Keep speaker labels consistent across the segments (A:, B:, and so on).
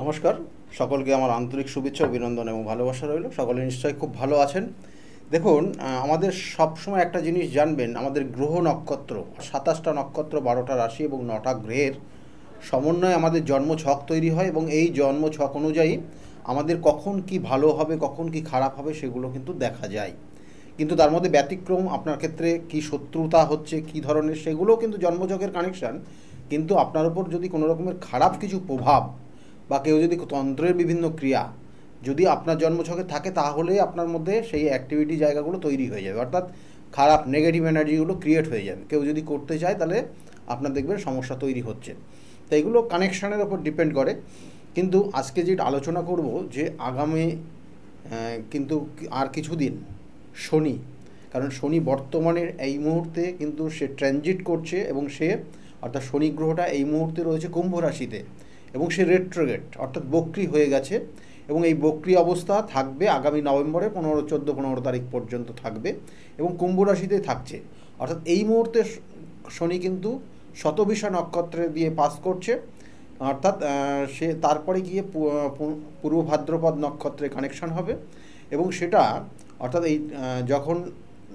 A: নমস্কার, সকলকে আমার আন্তরিক শুভেচ্ছা অভিনন্দন এবং ভালোবাসা রইল। সকলে নিশ্চয়ই খুব ভালো আছেন। দেখুন, আমাদের সবসময় একটা জিনিস জানবেন, আমাদের গ্রহ নক্ষত্র 27টা নক্ষত্র, 12টা রাশি এবং 9টা গ্রহের সমন্বয়ে আমাদের জন্মছক তৈরি হয় এবং এই জন্মছক অনুযায়ী আমাদের কখন কি ভালো হবে, কখন কি খারাপ হবে সেগুলো কিন্তু দেখা যায়। কিন্তু তার মধ্যে ব্যতিক্রম আপনার ক্ষেত্রে কি শত্রুতা হচ্ছে, কি ধরনের, সেগুলোও কিন্তু জন্মছকের কানেকশান। কিন্তু আপনার উপর যদি কোনো রকমের খারাপ কিছু প্রভাব বা কেউ যদি তন্ত্রের বিভিন্ন ক্রিয়া যদি আপনার জন্মছকে থাকে, তাহলে আপনার মধ্যে সেই অ্যাক্টিভিটি জায়গাগুলো তৈরি হয়ে যাবে, অর্থাৎ খারাপ নেগেটিভ এনার্জিগুলো ক্রিয়েট হয়ে যাবে। কেউ যদি করতে চায় তাহলে আপনার দেখবেন সমস্যা তৈরি হচ্ছে। তো এগুলো কানেকশানের ওপর ডিপেন্ড করে। কিন্তু আজকে যেটা আলোচনা করব যে আগামী কিন্তু আর কিছুদিন শনি, কারণ শনি বর্তমানে এই মুহূর্তে কিন্তু সে ট্রানজিট করছে এবং সে অর্থাৎ শনি গ্রহটা এই মুহূর্তে রয়েছে কুম্ভ রাশিতে এবং সে রেট্রোগেট অর্থাৎ বক্রি হয়ে গেছে এবং এই বক্রি অবস্থা থাকবে আগামী নভেম্বরে 15 তারিখ পর্যন্ত থাকবে এবং কুম্ভ রাশিতেই থাকছে। অর্থাৎ এই মুহূর্তে শনি কিন্তু শতবিশা নক্ষত্রে দিয়ে পাস করছে, অর্থাৎ সে তারপরে গিয়ে পূর্ব ভাদ্রপদ নক্ষত্রে কানেকশন হবে এবং সেটা অর্থাৎ এই যখন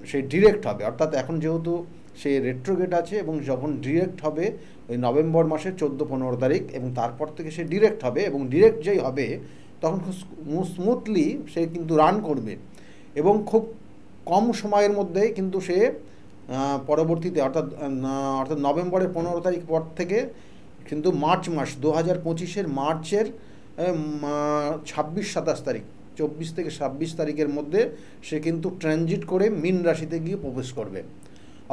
A: সে ডিরেক্ট হবে, অর্থাৎ এখন যেহেতু সে রেট্রোগেট আছে এবং যখন ডিরেক্ট হবে ওই নভেম্বর মাসের 14-15 তারিখ এবং তারপর থেকে সে ডিরেক্ট হবে এবং ডিরেক্ট যেই হবে তখন খুব স্মুথলি সে কিন্তু রান করবে এবং খুব কম সময়ের মধ্যেই কিন্তু সে পরবর্তীতে অর্থাৎ নভেম্বরের 15 তারিখ পর থেকে কিন্তু মার্চ মাস 2025-এর মার্চের 26-27 তারিখ 24 থেকে 26 তারিখের মধ্যে সে কিন্তু ট্রানজিট করে মীন রাশিতে গিয়ে প্রবেশ করবে।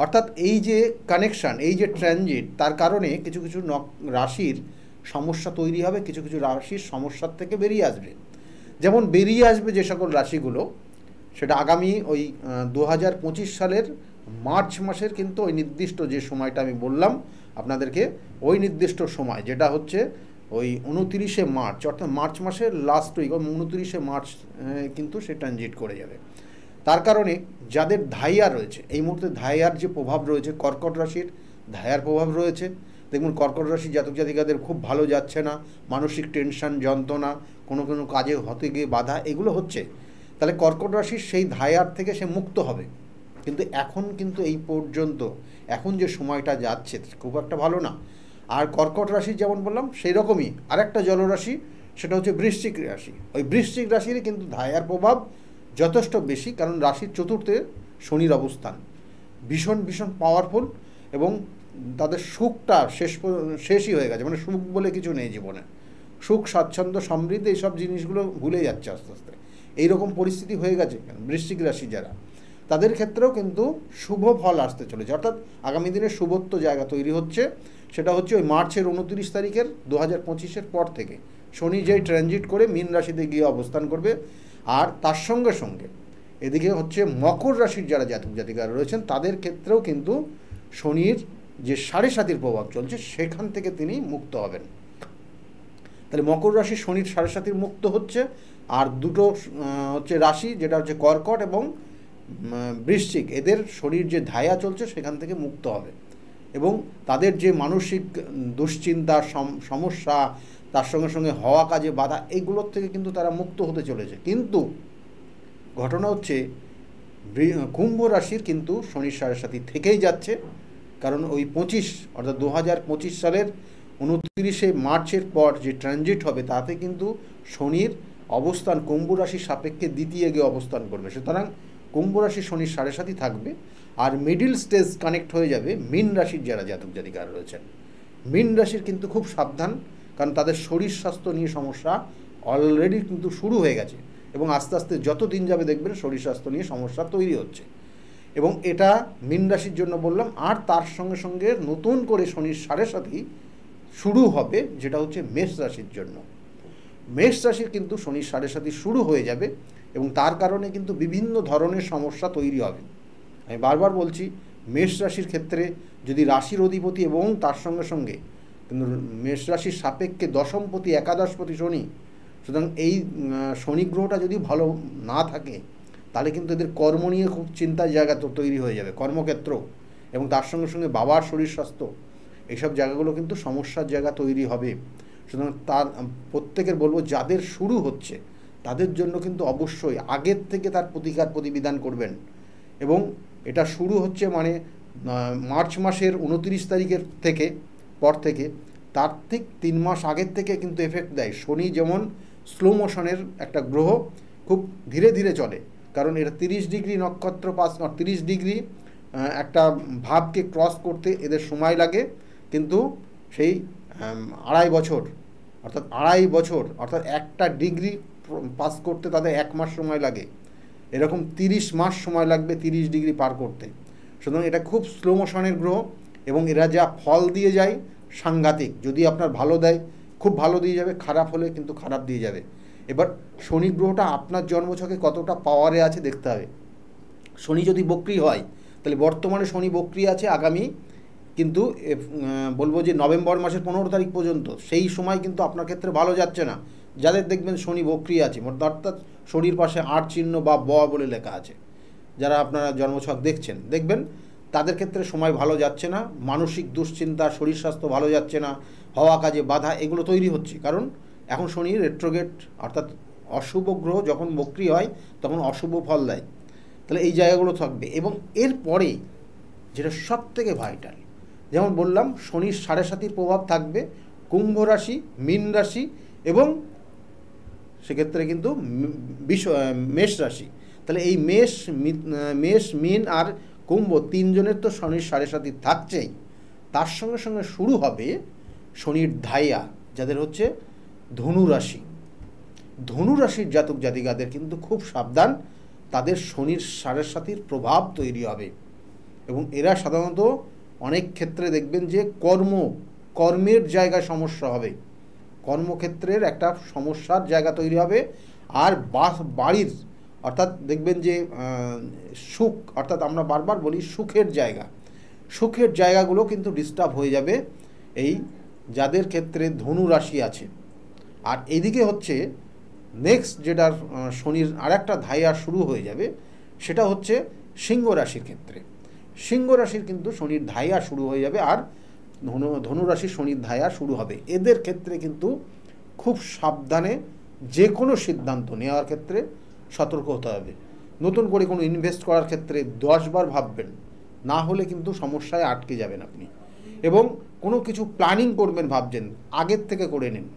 A: অর্থাৎ এই যে কানেকশান, এই যে ট্রানজিট, তার কারণে কিছু কিছু রাশির সমস্যা তৈরি হবে, কিছু কিছু রাশির সমস্যার থেকে বেরিয়ে আসবে। যেমন বেরিয়ে আসবে যে সকল রাশিগুলো, সেটা আগামী ওই 2025 সালের মার্চ মাসের কিন্তু ওই নির্দিষ্ট যে সময়টা আমি বললাম আপনাদেরকে, ওই নির্দিষ্ট সময় যেটা হচ্ছে ওই 29শে মার্চ, অর্থাৎ মার্চ মাসের লাস্ট উইক, 29শে মার্চ কিন্তু সে ট্রানজিট করে যাবে। তার কারণে যাদের ধাইয়া রয়েছে এই মুহূর্তে, ধাইয়ার যে প্রভাব রয়েছে, কর্কট রাশির ধাইয়ার প্রভাব রয়েছে। দেখুন, কর্কট রাশির জাতক জাতিকাদের খুব ভালো যাচ্ছে না, মানসিক টেনশন, যন্ত্রণা, কোনো কোনো কাজে হতে গিয়ে বাধা, এগুলো হচ্ছে। তাহলে কর্কট রাশির সেই ধাইয়ার থেকে সে মুক্ত হবে। কিন্তু এখন কিন্তু এই পর্যন্ত এখন যে সময়টা যাচ্ছে খুব একটা ভালো না। আর কর্কট রাশি যেমন বললাম সেই রকমই আরেকটা জলরাশি, সেটা হচ্ছে বৃশ্চিক রাশি। ওই বৃশ্চিক রাশির কিন্তু ধাইয়ার প্রভাব যথেষ্ট বেশি, কারণ রাশির চতুর্থে শনির অবস্থান ভীষণ ভীষণ পাওয়ারফুল এবং তাদের সুখটা শেষই হয়ে গেছে, মানে সুখ বলে কিছু নেই জীবনে। সুখ, স্বাচ্ছন্দ্য, সমৃদ্ধি, এইসব জিনিসগুলো ভুলে যাচ্ছে আস্তে আস্তে। এইরকম পরিস্থিতি হয়ে গেছে বৃশ্চিক রাশি যারা, তাদের ক্ষেত্রেও কিন্তু শুভ ফল আসতে চলেছে। অর্থাৎ আগামী দিনে শুভত্ব জায়গা তৈরি হচ্ছে। সেটা হচ্ছে ওই মার্চের 29 তারিখের 2025-এর পর থেকে শনি যেই ট্রানজিট করে মীন রাশিতে গিয়ে অবস্থান করবে। আর তার সঙ্গে সঙ্গে এদিকে হচ্ছে মকর রাশির যারা জাতক জাতিকারা রয়েছেন তাদের ক্ষেত্রেও কিন্তু শনির যে 7.5-এর প্রভাব চলছে সেখান থেকে তিনি মুক্ত হবেন। তাহলে মকর রাশি শনির 7.5-এর মুক্ত হচ্ছে, আর দুটো হচ্ছে রাশি, যেটা হচ্ছে কর্কট এবং বৃশ্চিক, এদের শনির যে ধায়া চলছে সেখান থেকে মুক্ত হবে এবং তাদের যে মানসিক দুশ্চিন্তা, সমস্যা, তার সঙ্গে সঙ্গে হওয়া কাজে বাধা, এইগুলোর থেকে কিন্তু তারা মুক্ত হতে চলেছে। কিন্তু ঘটনা হচ্ছে কুম্ভ রাশির কিন্তু শনির 7.5 থেকেই যাচ্ছে, কারণ ওই 25 অর্থাৎ 2025 সালের 29শে মার্চের পর যে ট্রানজিট হবে তাতে কিন্তু শনির অবস্থান কুম্ভ রাশির সাপেক্ষে দ্বিতীয় গিয়ে অবস্থান করবে। সুতরাং কুম্ভ রাশি শনির 7.5 থাকবে আর মিডিল স্টেজ কানেক্ট হয়ে যাবে মীন রাশির যারা জাতক জাতিকারা রয়েছেন। মীন রাশির কিন্তু খুব সাবধান, কারণ তাদের শরীর স্বাস্থ্য নিয়ে সমস্যা অলরেডি কিন্তু শুরু হয়ে গেছে এবং আস্তে আস্তে যত দিন যাবে দেখবেন শরীর স্বাস্থ্য নিয়ে সমস্যা তৈরি হচ্ছে এবং এটা মীন রাশির জন্য বললাম। আর তার সঙ্গে সঙ্গে নতুন করে শনির 7.5 শুরু হবে, যেটা হচ্ছে মেষ রাশির জন্য। মেষ রাশির কিন্তু শনির 7.5 শুরু হয়ে যাবে এবং তার কারণে কিন্তু বিভিন্ন ধরনের সমস্যা তৈরি হবে। আমি বারবার বলছি, মেষ রাশির ক্ষেত্রে যদি রাশির অধিপতি এবং তার সঙ্গে সঙ্গে কিন্তু মেষ রাশির সাপেক্ষে দশমপতি, একাদশপতি শনি, সুতরাং এই শনি গ্রহটা যদি ভালো না থাকে তাহলে কিন্তু এদের কর্ম নিয়ে খুব চিন্তার জায়গা তো তৈরি হয়ে যাবে, কর্মক্ষেত্র, এবং তার সঙ্গে সঙ্গে বাবার শরীর স্বাস্থ্য, এইসব জায়গাগুলো কিন্তু সমস্যার জায়গা তৈরি হবে। সুতরাং তার প্রত্যেকের বলবো যাদের শুরু হচ্ছে তাদের জন্য কিন্তু অবশ্যই আগের থেকে তার প্রতিকার প্রতিবিধান করবেন। এবং এটা শুরু হচ্ছে মানে মার্চ মাসের 29 তারিখের থেকে পর থেকে তার ঠিক 3 মাস আগের থেকে কিন্তু এফেক্ট দেয়। শনি যেমন স্লো মোশনের একটা গ্রহ, খুব ধীরে ধীরে চলে, কারণ এটা 30 ডিগ্রি নক্ষত্র পাস 30 ডিগ্রি একটা ভাবকে ক্রস করতে এদের সময় লাগে, কিন্তু সেই 2.5 বছর অর্থাৎ একটা ডিগ্রি পাস করতে তাদের 1 মাস সময় লাগে। এরকম 30 মাস সময় লাগবে 30 ডিগ্রি পার করতে। সুতরাং এটা খুব স্লো মোশনের গ্রহ এবং এরা যা ফল দিয়ে যায় সাংঘাতিক। যদি আপনার ভালো দেয় খুব ভালো দিয়ে যাবে, খারাপ হলে কিন্তু খারাপ দিয়ে যাবে। এবার শনি গ্রহটা আপনার জন্মছকে কতটা পাওয়ারে আছে দেখতে হবে। শনি যদি বক্রি হয় তাহলে বর্তমানে শনি বক্রি আছে আগামী কিন্তু বলবো যে নভেম্বর মাসের 15 তারিখ পর্যন্ত, সেই সময় কিন্তু আপনার ক্ষেত্রে ভালো যাচ্ছে না। যাদের দেখবেন শনি বক্রি আছে, অর্থাৎ শনির পাশে 8 চিহ্ন বা ব বলে লেখা আছে, যারা আপনারা জন্মছক দেখছেন দেখবেন তাদের ক্ষেত্রে সময় ভালো যাচ্ছে না। মানসিক দুশ্চিন্তা, শরীর স্বাস্থ্য ভালো যাচ্ছে না, হওয়া কাজে বাধা এগুলো তৈরি হচ্ছে। কারণ এখন শনি রেট্রোগেট অর্থাৎ অশুভ গ্রহ যখন বক্রি হয় তখন অশুভ ফল দেয়। তাহলে এই জায়গাগুলো থাকবে। এবং এরপরে যেটা সব থেকে ভাইটাল, যেমন বললাম শনির 7.5 প্রভাব থাকবে কুম্ভ রাশি, মীন রাশি এবং সেক্ষেত্রে কিন্তু মেষ রাশি। তাহলে এই মেষ মীন আর কুম্ভ 3 জনের তো শনির 7.5 থাকছেই, তার সঙ্গে সঙ্গে শুরু হবে শনির ধাইয়া, যাদের হচ্ছে ধনু রাশি। ধনু রাশির জাতক জাতিকাদের কিন্তু খুব সাবধান, তাদের শনির 7.5 প্রভাব তৈরি হবে। এবং এরা সাধারণত অনেক ক্ষেত্রে দেখবেন যে কর্মের জায়গায় সমস্যা হবে, কর্মক্ষেত্রের একটা সমস্যার জায়গা তৈরি হবে। আর বাড়ির অর্থাৎ দেখবেন যে সুখ, অর্থাৎ আমরা বারবার বলি সুখের জায়গাগুলো কিন্তু ডিস্টার্ব হয়ে যাবে এই যাদের ক্ষেত্রে ধনু রাশি আছে। আর এদিকে হচ্ছে নেক্সট যেটা শনির আরেকটা ধাইয়া শুরু হয়ে যাবে, সেটা হচ্ছে সিংহ রাশির ক্ষেত্রে। সিংহ রাশির কিন্তু শনির ধাইয়া শুরু হয়ে যাবে, আর ধনু রাশির শনির ধাইয়া শুরু হবে। এদের ক্ষেত্রে কিন্তু খুব সাবধানে যে কোনো সিদ্ধান্ত নেওয়ার ক্ষেত্রে সতর্ক হতে হবে। নতুন করে কোনো ইনভেস্ট করার ক্ষেত্রে 10 বার ভাববেন, না হলে কিন্তু সমস্যায় আটকে যাবেন আপনি। এবং কোনো কিছু প্ল্যানিং করবেন ভাবছেন, আগের থেকে করে নিন।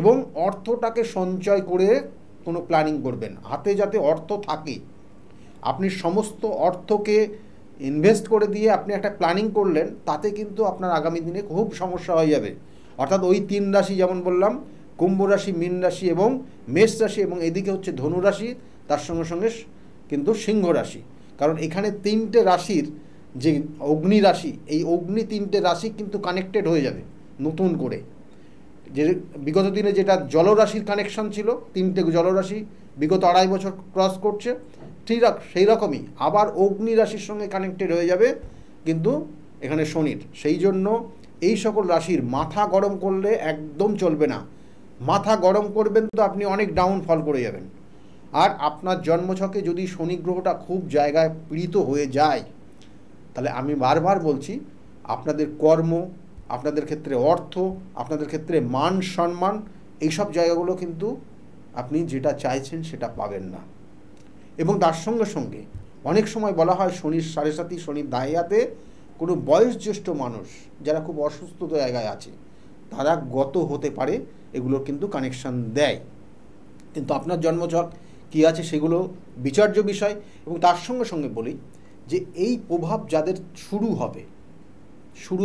A: এবং অর্থটাকে সঞ্চয় করে কোনো প্ল্যানিং করবেন, হাতে যাতে অর্থ থাকে। আপনি সমস্ত অর্থকে ইনভেস্ট করে দিয়ে আপনি একটা প্ল্যানিং করলেন, তাতে কিন্তু আপনার আগামী দিনে খুব সমস্যা হয়ে যাবে। অর্থাৎ ওই 3 রাশি যেমন বললাম, কুম্ভ রাশি, মীন রাশি এবং মেষ রাশি, এবং এদিকে হচ্ছে ধনু রাশি, তার সঙ্গে সঙ্গে কিন্তু সিংহ রাশি। কারণ এখানে 3টে রাশির যে অগ্নি রাশি, এই অগ্নি 3টে রাশি কিন্তু কানেক্টেড হয়ে যাবে নতুন করে। যে বিগত দিনে যেটা জলরাশির কানেকশান ছিল, 3টে জলরাশি বিগত 2.5 বছর ক্রস করছে, ঠিক সেই রকমই আবার অগ্নি রাশির সঙ্গে কানেক্টেড হয়ে যাবে কিন্তু এখানে শনির। সেই জন্য এই সকল রাশির মাথা গরম করলে একদম চলবে না। মাথা গরম করবেন তো আপনি অনেক ডাউনফল করে যাবেন। আর আপনার জন্মছকে যদি শনি গ্রহটা খুব জায়গায় পীড়িত হয়ে যায়, তাহলে আমি বারবার বলছি আপনাদের কর্ম, আপনাদের ক্ষেত্রে অর্থ, আপনাদের ক্ষেত্রে মান সম্মান, এইসব জায়গাগুলো কিন্তু আপনি যেটা চাইছেন সেটা পাবেন না। এবং তার সঙ্গে সঙ্গে অনেক সময় বলা হয় শনির 7.5 শনির ধাইয়াতে কোনো বয়োজ্যেষ্ঠ মানুষ যারা খুব অসুস্থ জায়গায় আছে তারা গত হতে পারে, এগুলো কিন্তু কানেকশান দেয়। কিন্তু আপনার জন্মছক কী আছে সেগুলো বিচার্য বিষয়। এবং তার সঙ্গে সঙ্গে বলি যে এই প্রভাব যাদের শুরু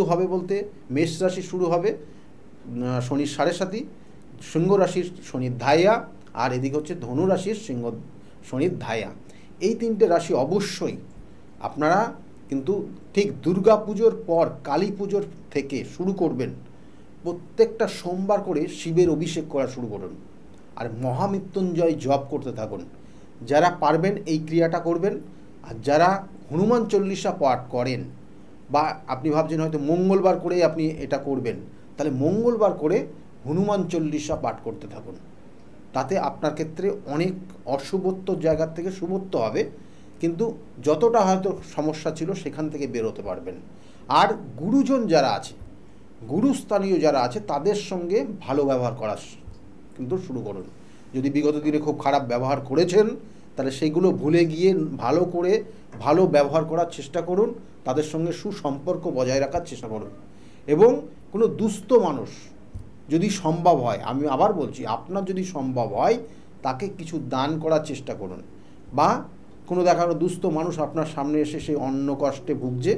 A: হবে বলতে মেষ রাশি শুরু হবে শনির 7.5, সিংহ রাশির শনির ধাইয়া, আর এদিকে হচ্ছে ধনু রাশির শনির ধাইয়া। এই 3টে রাশি অবশ্যই আপনারা কিন্তু ঠিক দুর্গা পুজোর পর কালী পুজোর থেকে শুরু করবেন, প্রত্যেকটা সোমবার করে শিবের অভিষেক করা শুরু করুন, আর মহামৃত্যুঞ্জয় জপ করতে থাকুন। যারা পারবেন এই ক্রিয়াটা করবেন। আর যারা হনুমান চল্লিশা পাঠ করেন, বা আপনি ভাবছেন হয়তো মঙ্গলবার করেই আপনি এটা করবেন, তাহলে মঙ্গলবার করে হনুমান চল্লিশা পাঠ করতে থাকুন। তাতে আপনার ক্ষেত্রে অনেক অশুভত্ব জায়গার থেকে শুভত্ব হবে, কিন্তু যতটা হয়তো সমস্যা ছিল সেখান থেকে বেরোতে পারবেন। আর গুরুজন যারা আছে, গুরুস্থানীয় যারা আছে তাদের সঙ্গে ভালো ব্যবহার করা কিন্তু শুরু করুন। যদি বিগত দিনে খুব খারাপ ব্যবহার করেছেন তাহলে সেগুলো ভুলে গিয়ে ভালো করে ভালো ব্যবহার করার চেষ্টা করুন, তাদের সঙ্গে সুসম্পর্ক বজায় রাখার চেষ্টা করুন। এবং কোনো দুস্থ মানুষ যদি সম্ভব হয়, আমি আবার বলছি, আপনার যদি সম্ভব হয় তাকে কিছু দান করার চেষ্টা করুন। বা কোনো দেখানো দুস্থ মানুষ আপনার সামনে এসে সেই অন্ন কষ্টে ভুগছে,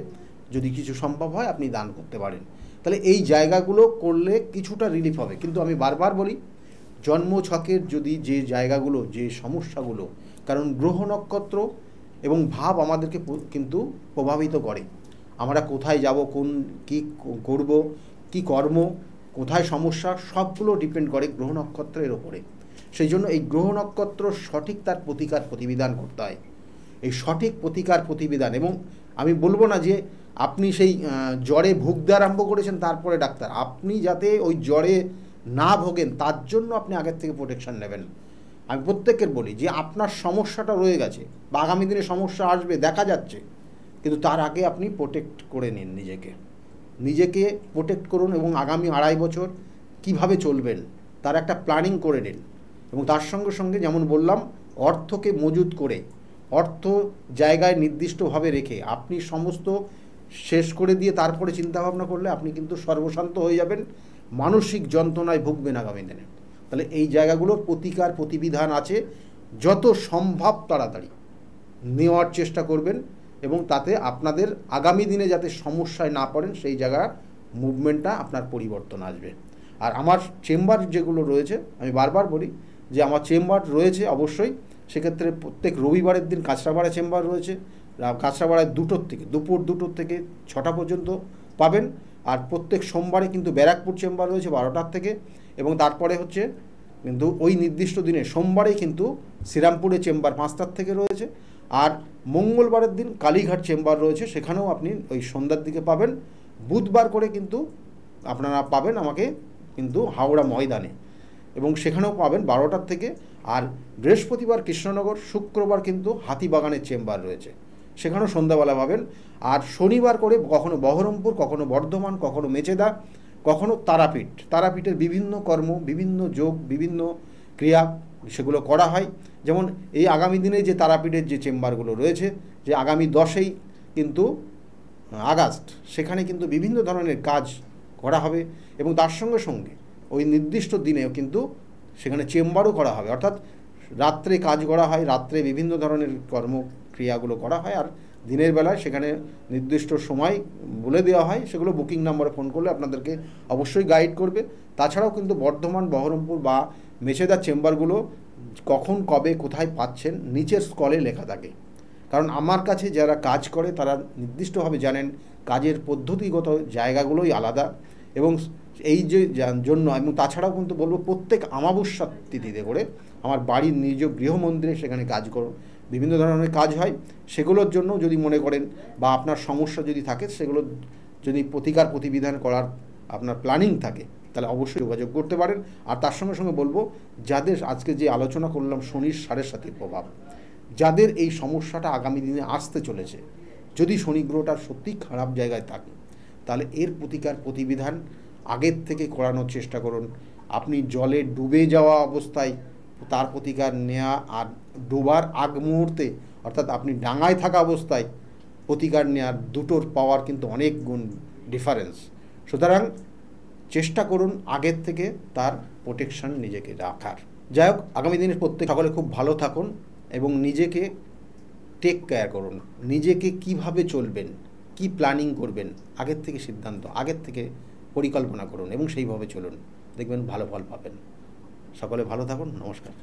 A: যদি কিছু সম্ভব হয় আপনি দান করতে পারেন। তাহলে এই জায়গাগুলো করলে কিছুটা রিলিফ হবে। কিন্তু আমি বারবার বলি, জন্মছকের যদি যে জায়গাগুলো, যে সমস্যাগুলো, কারণ গ্রহ নক্ষত্র এবং ভাব আমাদেরকে কিন্তু প্রভাবিত করে। আমরা কোথায় যাব, কী করব, কী কর্ম, কোথায় সমস্যা, সবগুলো ডিপেন্ড করে গ্রহ নক্ষত্রের ওপরে। সেই জন্য এই গ্রহ নক্ষত্র সঠিক তার প্রতিকার প্রতিবিধান করতে হয়। এই সঠিক প্রতিকার প্রতিবিধান, এবং আমি বলবো না যে আপনি সেই জ্বরে ভুগতে আরম্ভ করেছেন তারপরে ডাক্তার, আপনি যাতে ওই জ্বরে না ভোগেন তার জন্য আপনি আগের থেকে প্রোটেকশন নেবেন। আমি প্রত্যেকের বলি যে আপনার সমস্যাটা রয়ে গেছে বা আগামী দিনে সমস্যা আসবে দেখা যাচ্ছে, কিন্তু তার আগে আপনি প্রোটেক্ট করে নিন, নিজেকে প্রোটেক্ট করুন এবং আগামী 2.5 বছর কিভাবে চলবেন তার একটা প্ল্যানিং করে নিন। এবং তার সঙ্গে সঙ্গে যেমন বললাম, অর্থকে মজুত করে, অর্থ জায়গায় নির্দিষ্টভাবে রেখে আপনি সমস্ত শেষ করে দিয়ে তারপরে চিন্তাভাবনা করলে আপনি কিন্তু সর্বশান্ত হয়ে যাবেন, মানসিক যন্ত্রণায় ভুগবেন আগামী দিনে। তাহলে এই জায়গাগুলোর প্রতিকার প্রতিবিধান আছে, যত সম্ভব তাড়াতাড়ি নেওয়ার চেষ্টা করবেন এবং তাতে আপনাদের আগামী দিনে যাতে সমস্যায় না পড়েন সেই জায়গা মুভমেন্টটা আপনার পরিবর্তন আসবে। আর আমার চেম্বার যেগুলো রয়েছে, আমি বারবার বলি যে আমার চেম্বার রয়েছে অবশ্যই, সেক্ষেত্রে প্রত্যেক রবিবারের দিন কাঁচরাপাড়া চেম্বার রয়েছে, কাঁচরাপাড়ায় দুপুর 2টোর থেকে 6টা পর্যন্ত পাবেন। আর প্রত্যেক সোমবারে কিন্তু ব্যারাকপুর চেম্বার রয়েছে 12টার থেকে, এবং তারপরে হচ্ছে কিন্তু ওই নির্দিষ্ট দিনে সোমবারেই কিন্তু শ্রীরামপুরে চেম্বার 5টার থেকে রয়েছে। আর মঙ্গলবারের দিন কালীঘাট চেম্বার রয়েছে, সেখানেও আপনি ওই সন্ধ্যার দিকে পাবেন। বুধবার করে কিন্তু আপনারা পাবেন আমাকে কিন্তু হাওড়া ময়দানে, এবং সেখানেও পাবেন 12টার থেকে। আর বৃহস্পতিবার কৃষ্ণনগর, শুক্রবার কিন্তু হাতিবাগানের চেম্বার রয়েছে, সেখানেও সন্ধ্যাবেলা পাবেন। আর শনিবার করে কখনো বহরমপুর, কখনো বর্ধমান, কখনো মেচেদা, কখনো তারাপীঠের বিভিন্ন কর্ম, বিভিন্ন যোগ, বিভিন্ন ক্রিয়া সেগুলো করা হয়। যেমন এই আগামী দিনে যে তারাপীঠের যে চেম্বারগুলো রয়েছে, যে আগামী 10ই কিন্তু আগস্ট, সেখানে কিন্তু বিভিন্ন ধরনের কাজ করা হবে, এবং তার সঙ্গে সঙ্গে ওই নির্দিষ্ট দিনেও কিন্তু সেখানে চেম্বারও করা হবে। অর্থাৎ রাত্রে কাজ করা হয়, রাত্রে বিভিন্ন ধরনের কর্মক্রিয়াগুলো করা হয়, আর দিনের বেলায় সেখানে নির্দিষ্ট সময় বলে দেওয়া হয়, সেগুলো বুকিং নম্বরে ফোন করলে আপনাদেরকে অবশ্যই গাইড করবে। তাছাড়াও কিন্তু বর্ধমান, বহরমপুর বা মেচেদার চেম্বারগুলো কখন কবে কোথায় পাচ্ছেন নিচের স্কলে লেখা থাকে, কারণ আমার কাছে যারা কাজ করে তারা নির্দিষ্টভাবে জানেন কাজের পদ্ধতিগত জায়গাগুলোই আলাদা। এবং এই যে জন্য, এবং তাছাড়াও কিন্তু বলবো প্রত্যেক অমাবস্যা তিথিতে করে আমার বাড়ির নিজ গৃহমন্দিরে সেখানে কাজ করো, বিভিন্ন ধরনের কাজ হয়। সেগুলোর জন্য যদি মনে করেন বা আপনার সমস্যা যদি থাকে, সেগুলো যদি প্রতিকার প্রতিবিধান করার আপনার প্ল্যানিং থাকে, তাহলে অবশ্যই যোগাযোগ করতে পারেন। আর তার সঙ্গে সঙ্গে বলবো, যাদের আজকে যে আলোচনা করলাম শনির 7.5 প্রভাব, যাদের এই সমস্যাটা আগামী দিনে আসতে চলেছে, যদি শনি গ্রহটা সত্যি খারাপ জায়গায় থাকে, তাহলে এর প্রতিকার প্রতিবিধান আগের থেকে করানোর চেষ্টা করুন। আপনি জলে ডুবে যাওয়া অবস্থায় তার প্রতিকার নেওয়া, আর ডোবার আগ মুহূর্তে অর্থাৎ আপনি ডাঙায় থাকা অবস্থায় প্রতিকার নেওয়ার দুটোর পাওয়ার কিন্তু অনেক গুণ ডিফারেন্স। সুতরাং চেষ্টা করুন আগের থেকে তার প্রোটেকশন নিজেকে রাখার। যাই হোক, আগামী দিনের প্রত্যেক সকলে খুব ভালো থাকুন এবং নিজেকে টেক কেয়ার করুন। নিজেকে কিভাবে চলবেন, কি প্ল্যানিং করবেন, আগের থেকে সিদ্ধান্ত, আগের থেকে পরিকল্পনা করুন এবং সেইভাবে চলুন, দেখবেন ভালো ফল পাবেন। সকলে ভালো থাকুন, নমস্কার।